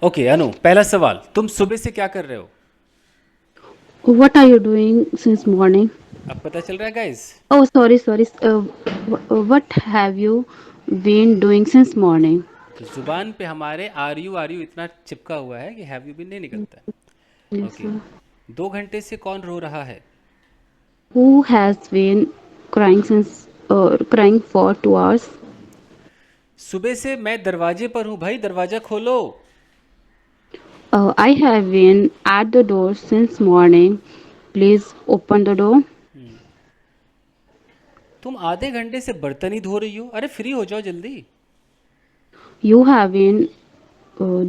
Okay अनु, पहला सवाल, तुम सुबह से क्या कर रहे हो? What are you doing since morning? अब पता चल रहा है guys? Oh, sorry, sorry. What have you been doing since morning? तो जुबान पे हमारे आर यू इतना चिपका हुआ है कि हैव यू बीन नहीं निकलता है। Yes, okay. sir. 2 घंटे से कौन रो रहा है? Who has been crying since crying for 2 hours? सुबह से मैं दरवाजे पर हूँ भाई, दरवाजा खोलो। I have been at the door since morning. Please open the door. तुम आधे घंटे से बर्तन ही धो रही हो, अरे फ्री हो जाओ जल्दी। You have been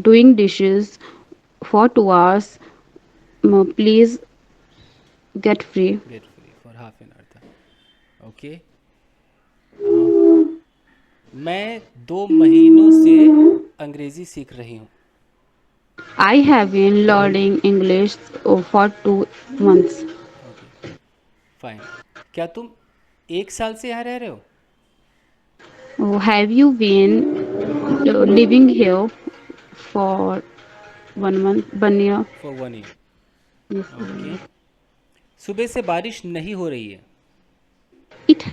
doing dishes for 2 hours. Please get free. Get free for half an hour था। ओके। मैं 2 महीनों से अंग्रेजी सीख रही हूँ। I have been learning English for 2 months. Okay, fine. क्या तुम 1 साल से यहाँ रह रहे हो? Oh, have you been living here for 1 month, 1 year? For 1 year. Yes. Okay. सुबह से बारिश नहीं हो रही है। It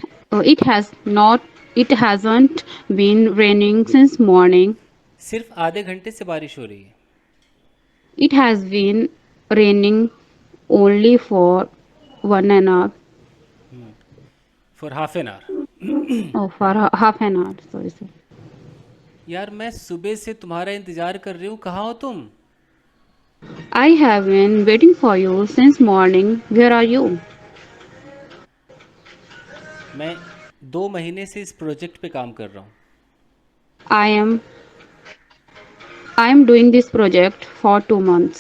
it has not it hasn't been raining since morning. सिर्फ आधे घंटे से बारिश हो रही है। It has been raining only for 1 hour. For half an hour. Oh, for half an hour. Sorry, sir. यार मैं सुबह से तुम्हारा इंतजार कर रही हूँ, कहाँ हो तुम? I have been waiting for you since morning. Where are you? मैं 2 महीने से इस प्रोजेक्ट पे काम कर रहा हूँ। I am I am doing this project for 2 months.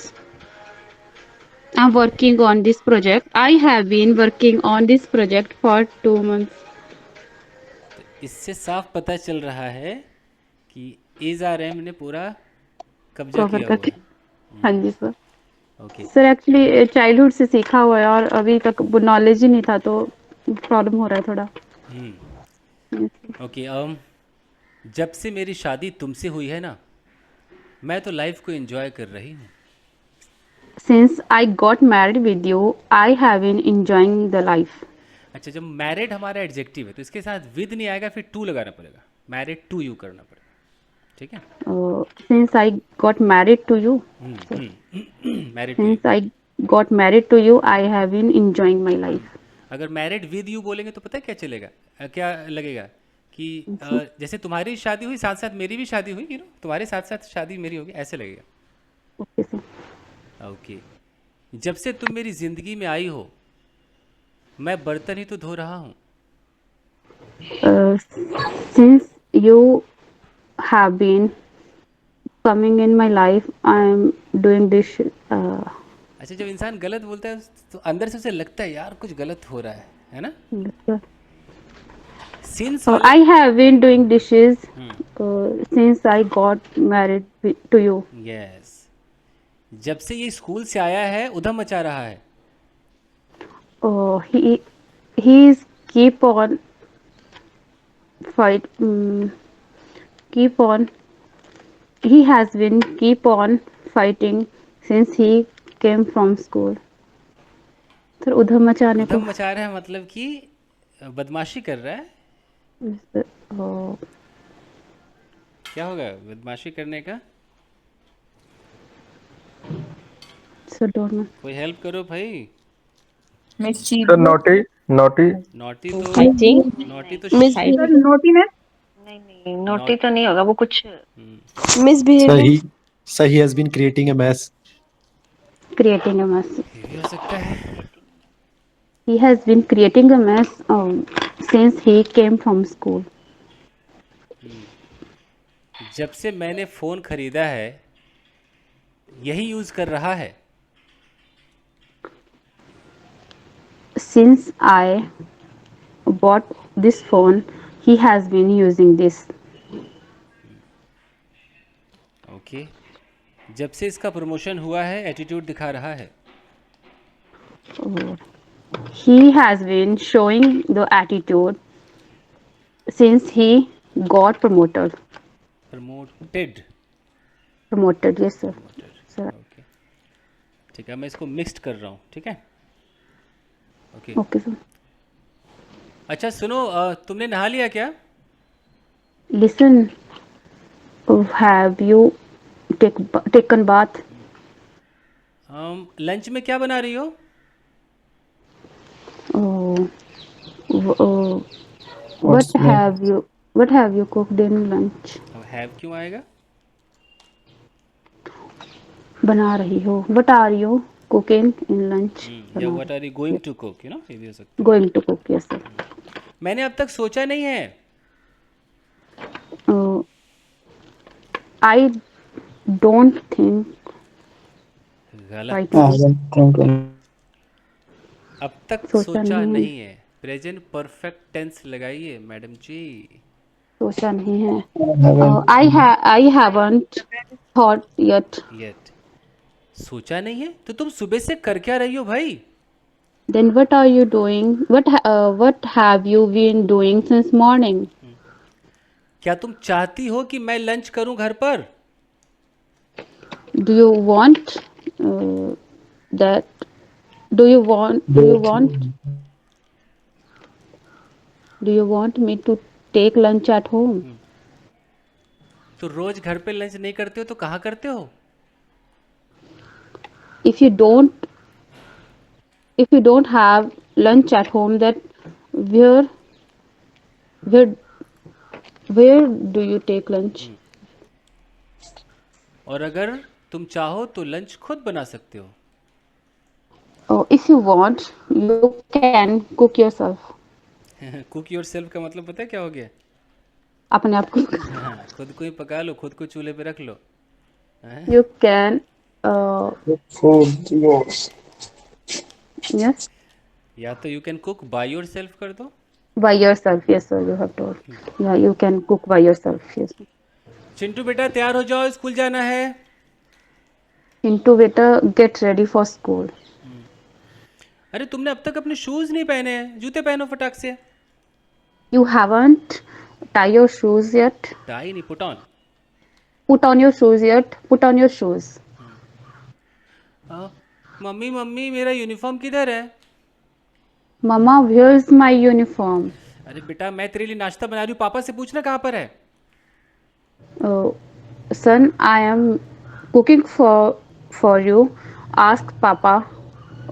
I'm working on this project. I have been working on this project for 2 months. तो इससे साफ पता चल रहा है कि ARM ने पूरा कब्जा कवर किया हुआ करके है। हाँ जी sir. Okay. Sir actually childhood से सीखा हुआ है और अभी तक वो नॉलेज ही नहीं था तो प्रॉब्लम हो रहा है थोड़ा। ओके। जब से मेरी शादी तुमसे हुई है ना, मैं तो लाइफ को एंजॉय कर रही हूँ। Since I got married with you I have been enjoying the life. अच्छा, जब मैरिड हमारा एडजेक्टिव है तो इसके साथ विद नहीं आएगा, फिर टू लगाना पड़ेगा। मैरिड टू यू करना पड़ेगा। ठीक है। Since I got married to you married to you. Since I got married to you I have been enjoying my life. अगर मैरिड विद यू बोलेंगे तो पता है क्या चलेगा? क्या लगेगा कि जैसे तुम्हारी शादी हुई साथ साथ मेरी भी शादी हुई, तुम्हारे साथ साथ शादी मेरी होगी, ऐसे लगेगा। Okay sir. ओके। जब से तुम मेरी ज़िंदगी में आई हो, मैं बर्तन ही तो धो रहा हूँ। Since you have been coming in my life, I am doing this. अच्छा, जब इंसान गलत बोलता है तो अंदर से उसे लगता है यार कुछ गलत हो रहा है ना? सिंस वाले। I have been doing dishes since I got married to you. Yes. जब से ये स्कूल से आया है उधम मचा रहा है। Oh, he is keep on fight. Keep on. He has been keep on fighting since he came from school. Sir उधम मचाने को उधम मचा रहा है मतलब कि बदमाशी कर रहा है। oh, क्या होगा बदमाशी करने का? Sir don't know. कोई हेल्प करो भाई। Sir mischievous. Naughty naughty naughty तो आई थिंक नॉटी तो सर मिसबिहेवियर। नोटीनेस। नहीं नहीं, नोटी नॉट। तो नहीं होगा वो कुछ। So misbehaviour. he has been creating a mess. Creating a mess. ये भी हो सकता है। He has been creating a mess since he came from school. जब से मैंने फ़ोन ख़रीदा है यही यूज़ कर रहा है। Since I bought this phone, he has been using this. Okay. जब से इसका प्रमोशन हुआ है एटीट्यूड दिखा रहा है। He has been showing the attitude since he got promoted. Promoted. promoted. Yes, sir. Sir. Okay, ठीक है, मैं इसको मिक्स्ड कर रहा हूँ, ठीक है। Okay, Okay, sir. अच्छा सुनो, तुमने नहा लिया क्या? Listen, have you taken bath? Lunch में क्या बना रही हो? Oh, what What's have you cooked in lunch? अब हैव क्यों आएगा? बना रही हो. What are you cooking in lunch? या what are you going to cook, you know, ये भी हो सकता है। Going to cook. Yes, sir. मैंने अब तक सोचा नहीं है। Uh, I don't think गलत, right I now. don't think अब तक सोचा सोचा नहीं है. नहीं है। प्रेजेंट परफेक्ट टेंस लगाइए मैडम जी। सोचा नहीं है. I haven't. I haven't thought yet. Yet, सोचा नहीं है तो तुम सुबह से कर क्या रही हो भाई? Then what are you doing? What have you been doing since morning? क्या तुम चाहती हो कि मैं लंच करूं घर पर? Do you want that? Do you want me to take lunch at home? तो रोज घर पे लंच नहीं करते हो तो कहाँ करते हो? If you don't have lunch at home, that where where do you take lunch? और अगर तुम चाहो तो लंच खुद बना सकते हो। Oh, if you want, you can cook yourself. Cook yourself का मतलब पता है क्या हो गया? अपने आप को. हाँ, खुद को ही पका लो, खुद को चूल्हे पे रख लो। हाँ? You can. Food yours. Yes. या तो you can cook by yourself कर दो। By yourself. Yes, sir. You have told. Yeah, you can cook by yourself. Yes. Chintu बेटा तैयार हो जाओ, स्कूल जाना है। Into better get ready for school. अरे तुमने अब तक अपने शूज नहीं पहने हैं, जूते पहनो फटाक से। You haven't tie your shoes yet. Tie नहीं, put on. Put on your shoes yet. Put on your shoes. मम्मी मम्मी मेरा यूनिफॉर्म किधर है? Mama, where's my uniform? अरे बेटा मैं तेरे लिए नाश्ता बना रही हूँ, पापा से पूछना कहाँ पर है। Oh, son, I am cooking for you. Ask Papa.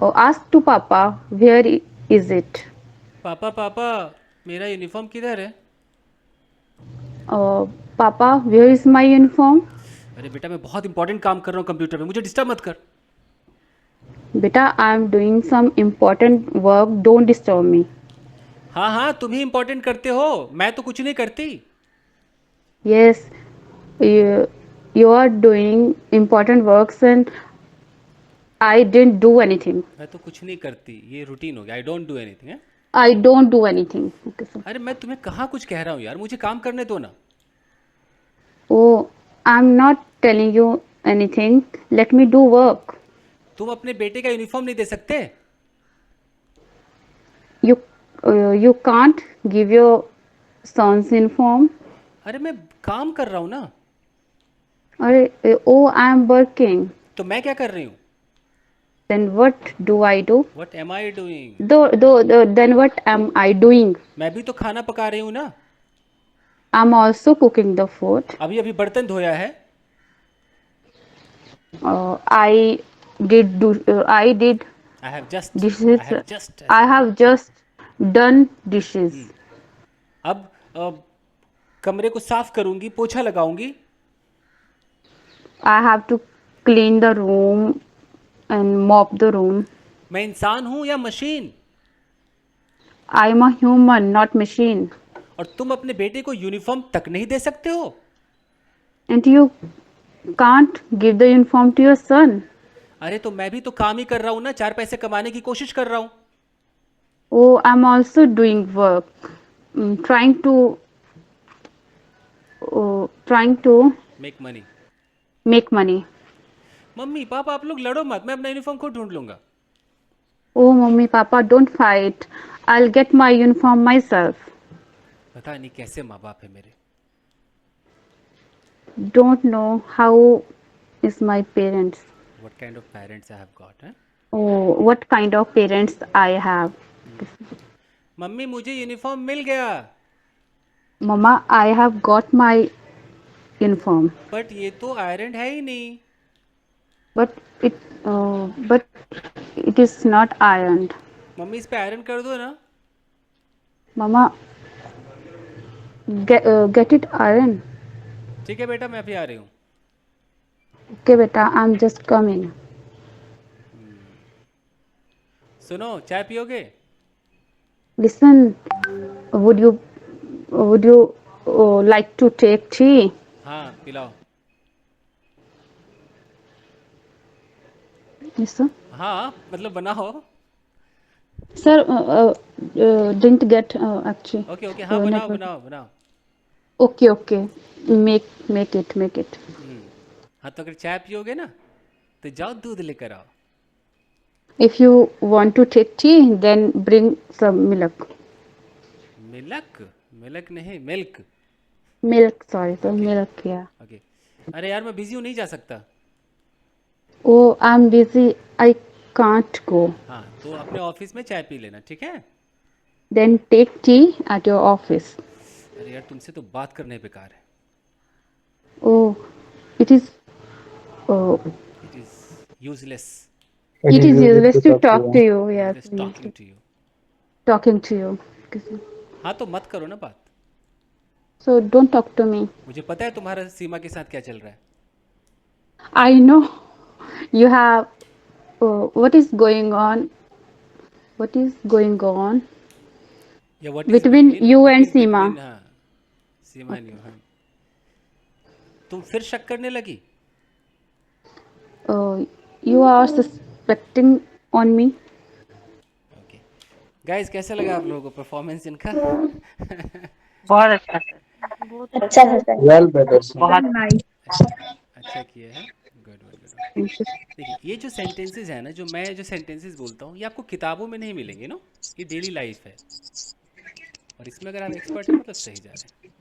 Or ask to Papa. Where is it? पापा पापा मेरा यूनिफॉर्म किधर है? Papa, where is my uniform? अरे बेटा मैं बहुत इंपॉर्टेंट काम कर रहा हूँ कंप्यूटर पे, मुझे डिस्टर्ब मत कर। Beta, I am doing some important work. Don't disturb me. हाँ हाँ तुम ही इंपॉर्टेंट करते हो, मैं तो कुछ नहीं करती। Yes, you are doing important works and I didn't do anything. मैं तो कुछ नहीं करती, ये रूटीन हो गया। आई डोंट डू एनीथिंग है। I don't do anything. Okay, sir. अरे मैं तुम्हें कहाँ कुछ कह रहा हूँ यार, मुझे काम करने दो ना। Oh, I'm not telling you anything. Let me do work. तुम अपने बेटे का यूनिफॉर्म नहीं दे सकते? You can't give your son's uniform. अरे मैं काम कर रहा हूँ ना। Oh, I'm working. तो मैं क्या कर रही हूँ? Then what do I do? What am I doing? Then what am I doing? मैं भी तो खाना पका रही हूँ ना। I'm also cooking the food. अभी अभी बर्तन धोया है। I did I have just dishes. I have just I have just done dishes. अब कमरे को साफ करूंगी, पोछा लगाऊंगी। I have to clean the room and mop the room. मैं इंसान हूँ या machine? I am a human, not machine. और तुम अपने बेटे को यूनिफॉर्म तक नहीं दे सकते हो? And you can't give the uniform to your son. अरे तो मैं भी तो काम ही कर रहा हूँ ना, 4 पैसे कमाने की कोशिश कर रहा हूँ। Oh, I'm also doing work. Trying to make money. make money. Mummy papa आप लोग लड़ो मत, मैं अपना यूनिफॉर्म खुद ढूंढ लूंगा। Oh, mommy, papa, don't fight. I'll get my uniform myself. पता नहीं कैसे माँ बाप है मेरे। Don't know how is my parents. What kind of parents I have got, हैं? Oh, what kind of parents I have? Mummy मुझे uniform मिल गया, Mama, I have got my uniform, but ये तो आयरन है ही नहीं. but but it is not ironed. Mummy इस पे iron कर दो ना. Mama, get it iron. ठीक है बेटा, मैं अभी आ रही हूँ. Okay, beta, I'm just coming. सुनो, चाय पियोगे? Listen, would you like to take tea? हाँ, पिलाओ. Yes, sir. हाँ, मतलब बनाओ. Sir, didn't get actually. Okay okay, हाँ बनाओ network. बनाओ बनाओ. Okay. Make it. हाँ, तो अगर चाय पियोगे ना तो जाओ दूध लेकर आओ. If you want to take tea, then bring some milk. Milk नहीं, milk. Milk, sorry, sir. Okay. Milk, yeah. Okay. अरे यार, मैं बिजी हूँ, नहीं जा सकता. Oh, I'm busy. I can't go. हाँ, तो अपने ऑफिस में चाय पी लेना, ठीक है? Then take tea at your office. अरे यार, तुमसे तो बात करना ही बेकार है. Oh, it is. Oh, it is useless. it is useless to talk to you. Yes, just talking to you. talking to you. हाँ, तो मत करो ना बात. So don't talk to me. मुझे पता है तुम्हारा सीमा के साथ क्या चल रहा है. I know you have. What is going on? What is going on या what between you and Seema? हाँ, सीमा एंड यू. हाँ, तुम फिर शक करने लगी. You are suspecting on me. Okay guys, कैसा लगा आप लोगों को परफॉर्मेंस इनका? बहुत अच्छा सर. अच्छा है well better sir. बहुत अच्छा किया है. गुड. देखिए, ये जो सेंटेंसेस है ना, जो सेंटेंसेस बोलता हूँ, ये आपको किताबों में नहीं मिलेंगे. नो, ये डेली लाइफ है, और इसमें अगर आप एक्सपर्ट हैं मतलब सही जा रहे हैं.